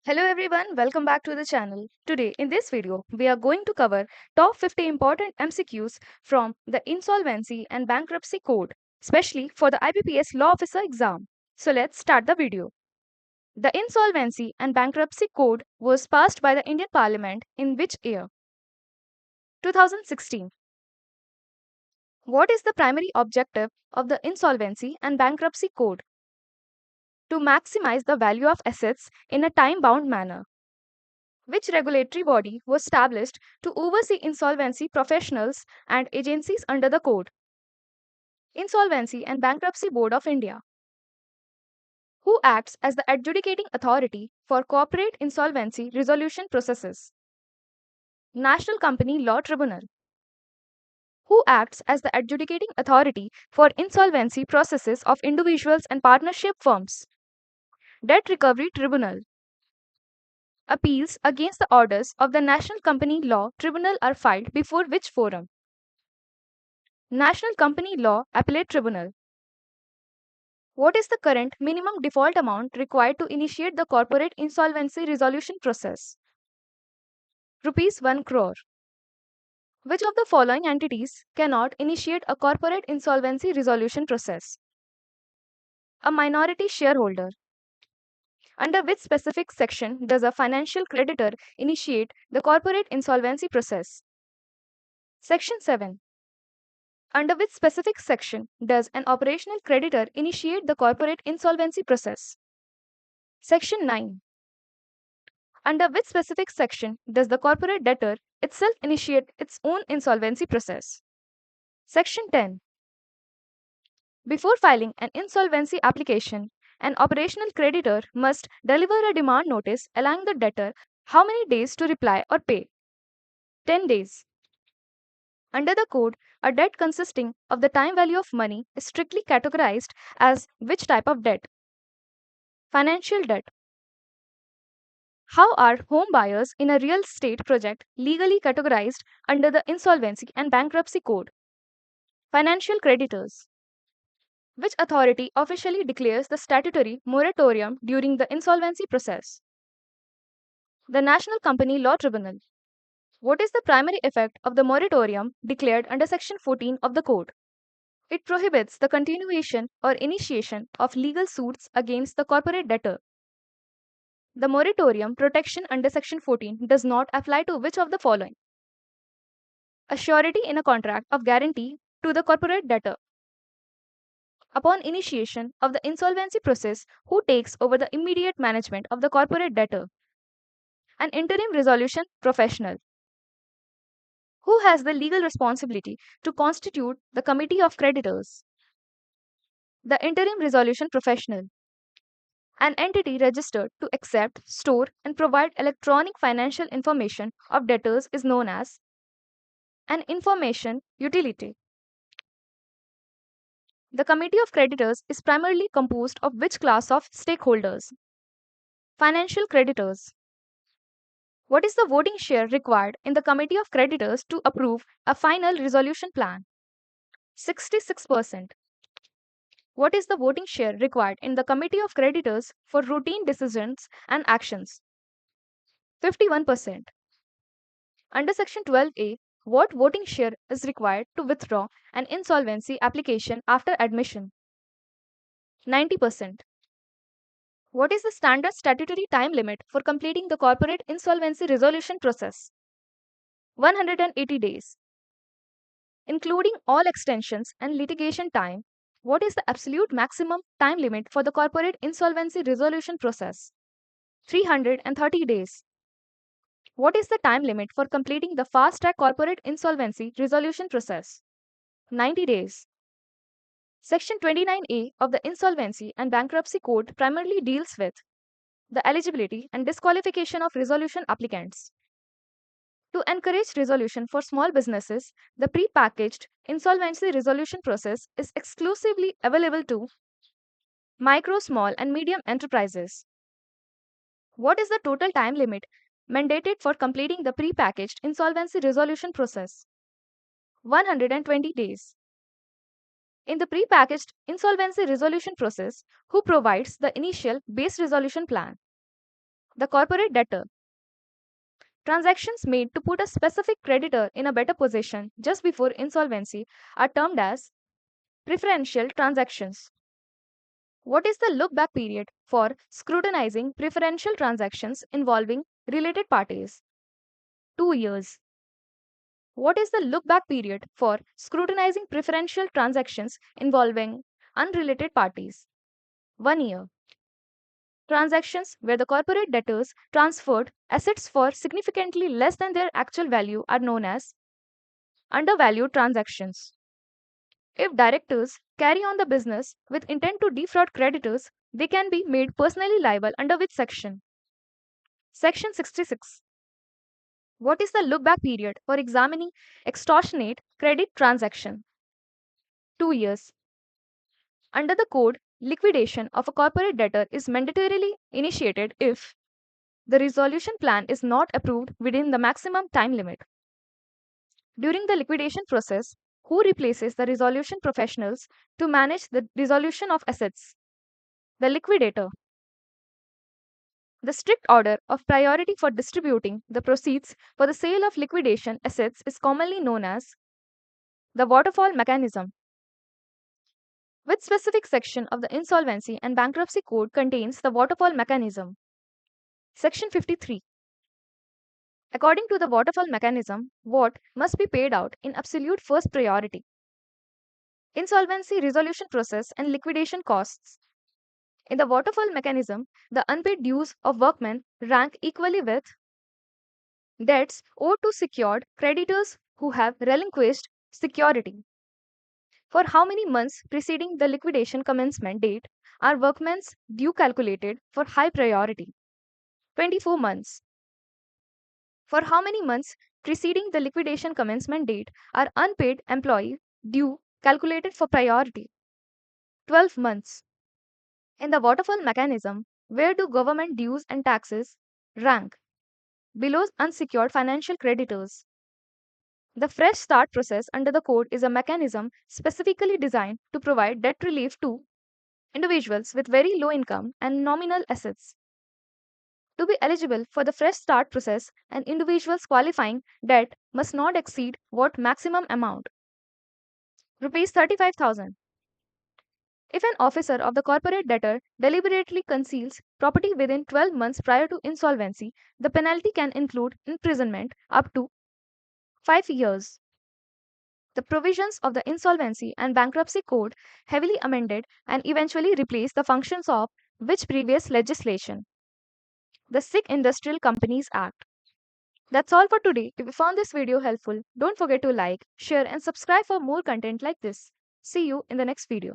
Hello everyone, welcome back to the channel. Today in this video, we are going to cover top 50 important MCQs from the Insolvency and Bankruptcy Code, especially for the IBPS Law Officer exam. So let's start the video. The Insolvency and Bankruptcy Code was passed by the Indian Parliament in which year? 2016. What is the primary objective of the Insolvency and Bankruptcy Code? To maximize the value of assets in a time-bound manner. Which regulatory body was established to oversee insolvency professionals and agencies under the code? Insolvency and Bankruptcy Board of India. Who acts as the adjudicating authority for corporate insolvency resolution processes? National Company Law Tribunal. Who acts as the adjudicating authority for insolvency processes of individuals and partnership firms? Debt Recovery Tribunal. Appeals against the orders of the National Company Law Tribunal are filed before which forum? National Company Law Appellate Tribunal. What is the current minimum default amount required to initiate the corporate insolvency resolution process? Rupees 1 crore. Which of the following entities cannot initiate a corporate insolvency resolution process? A minority shareholder. Under which specific section does a financial creditor initiate the corporate insolvency process? Section 7. Under which specific section does an operational creditor initiate the corporate insolvency process? Section 9. Under which specific section does the corporate debtor itself initiate its own insolvency process? Section 10. Before filing an insolvency application, an operational creditor must deliver a demand notice allowing the debtor how many days to reply or pay? 10 days. Under the code, a debt consisting of the time value of money is strictly categorized as which type of debt? Financial debt. How are home buyers in a real estate project legally categorized under the Insolvency and Bankruptcy Code? Financial creditors. Which authority officially declares the statutory moratorium during the insolvency process? The National Company Law Tribunal. What is the primary effect of the moratorium declared under Section 14 of the Code? It prohibits the continuation or initiation of legal suits against the corporate debtor. The moratorium protection under Section 14 does not apply to which of the following? A surety in a contract of guarantee to the corporate debtor. Upon initiation of the insolvency process, who takes over the immediate management of the corporate debtor? An interim resolution professional. Who has the legal responsibility to constitute the Committee of Creditors? The interim resolution professional. An entity registered to accept, store, and provide electronic financial information of debtors is known as an information utility. The Committee of Creditors is primarily composed of which class of stakeholders? Financial creditors. What is the voting share required in the Committee of Creditors to approve a final resolution plan? 66%. What is the voting share required in the Committee of Creditors for routine decisions and actions? 51%. Under Section 12A, what voting share is required to withdraw an insolvency application after admission? 90%. What is the standard statutory time limit for completing the corporate insolvency resolution process? 180 days. Including all extensions and litigation time, what is the absolute maximum time limit for the corporate insolvency resolution process? 330 days. What is the time limit for completing the fast-track corporate insolvency resolution process? 90 days. Section 29A of the Insolvency and Bankruptcy Code primarily deals with the eligibility and disqualification of resolution applicants. To encourage resolution for small businesses, the pre-packaged insolvency resolution process is exclusively available to micro, small, and medium enterprises. What is the total time limit mandated for completing the pre-packaged insolvency resolution process? 120 days. In the pre-packaged insolvency resolution process, who provides the initial base resolution plan? The corporate debtor. Transactions made to put a specific creditor in a better position just before insolvency are termed as preferential transactions. What is the look back period for scrutinizing preferential transactions involving related parties? 2 years. What is the look back period for scrutinizing preferential transactions involving unrelated parties? 1 year. Transactions where the corporate debtors transferred assets for significantly less than their actual value are known as undervalued transactions. If directors carry on the business with intent to defraud creditors, they can be made personally liable under which section? Section 66. What is the look back period for examining extortionate credit transaction? 2 years. Under the code, liquidation of a corporate debtor is mandatorily initiated if the resolution plan is not approved within the maximum time limit. During the liquidation process, who replaces the resolution professionals to manage the resolution of assets? The liquidator. The strict order of priority for distributing the proceeds for the sale of liquidation assets is commonly known as the waterfall mechanism. Which specific section of the Insolvency and Bankruptcy Code contains the waterfall mechanism? Section 53. According to the waterfall mechanism, what must be paid out in absolute first priority? Insolvency resolution process and liquidation costs. In the waterfall mechanism, the unpaid dues of workmen rank equally with debts owed to secured creditors who have relinquished security. For how many months preceding the liquidation commencement date are workmen's due calculated for high priority? 24 months. For how many months preceding the liquidation commencement date are unpaid employee due calculated for priority? 12 months. In the waterfall mechanism, where do government dues and taxes rank? Below unsecured financial creditors. The Fresh Start process under the code is a mechanism specifically designed to provide debt relief to individuals with very low income and nominal assets. To be eligible for the Fresh Start process, an individual's qualifying debt must not exceed what maximum amount? Rupees 35,000. If an officer of the corporate debtor deliberately conceals property within 12 months prior to insolvency, the penalty can include imprisonment up to 5 years. The provisions of the Insolvency and Bankruptcy Code heavily amended and eventually replaced the functions of which previous legislation? The Sick Industrial Companies Act. That's all for today. If you found this video helpful, don't forget to like, share, and subscribe for more content like this. See you in the next video.